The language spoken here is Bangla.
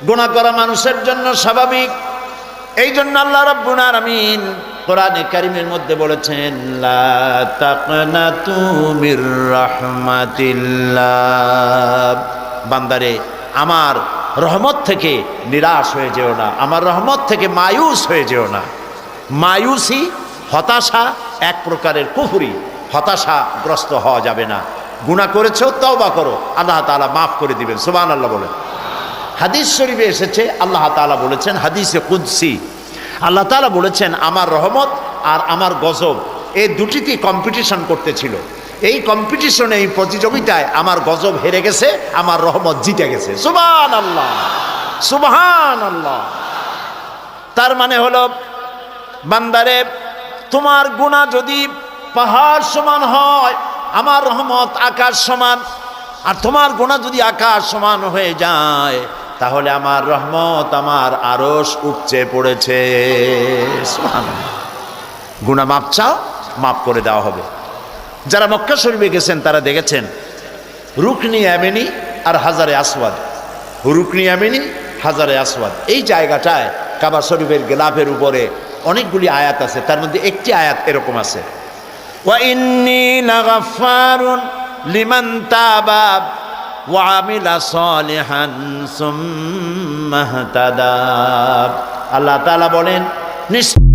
গুনাহ করা মানুষের জন্য স্বাভাবিক। এই জন্য আল্লাহ রাব্বুল আলামিন কোরআনে কারীমের মধ্যে বলেছেন, লা তাকনাতু মির রাহমাতিল্লাহ, বান্দারে আমার রহমত থেকে নিরাশ হয়ে যেও না, আমার রহমত থেকে মায়ুস হয়ে যেও না। মায়ুসি, হতাশা, এক প্রকারের কুফরি। হতাশাগ্রস্ত হওয়া যাবে না। গুনাহ করেছো, তওবা করো, আল্লাহ তাআলা মাফ করে দিবেন। সুবহানাল্লাহ বলেন। হাদিস শরীফে এসেছে, আল্লাহ তাআলা বলেছেন, হাদিসে কুদসি, আল্লাহ তাআলা বলেছেন, আমার রহমত আর আমার গজব এই দুটিতেই কম্পিটিশন করতেছিল। এই কম্পিটিশনে, এই প্রতিযোগিতায় আমার গজব হেরে গেছে, আমার রহমত জিতে গেছে। সুবহানাল্লাহ, সুবহানাল্লাহ। তার মানে হলো, বান্দারে তোমার গুনাহ যদি পাহাড় সমান হয়, আমার রহমত আকাশ সমান। আর তোমার গুনাহ যদি আকাশ সমান হয়ে যায়, তাহলে আমার রহমত আমার আরশ উপচে পড়েছে। সুবহানাল্লাহ। গুনাহ মাপ চাও, মাফ করে দেওয়া হবে। যারা মক্কা শরীফে গেছেন তারা দেখেছেন রুকনি ইয়ামিনী আর হাজারে আসওয়াদ। রুকনি ইয়ামিনী, হাজারে আসওয়াদ, এই জায়গাটায় কাবা শরীফের গিলাফের উপরে অনেকগুলি আয়াত আছে। তার মধ্যে একটি আয়াত এরকম আছে, ওয়া ইন্নী লাগাফফারুন লিমান তাবা ওয়া আমিলা সালিহান সুম্মা ইহতাদা। আল্লাহ তাআলা বলেন, নিশ্চয়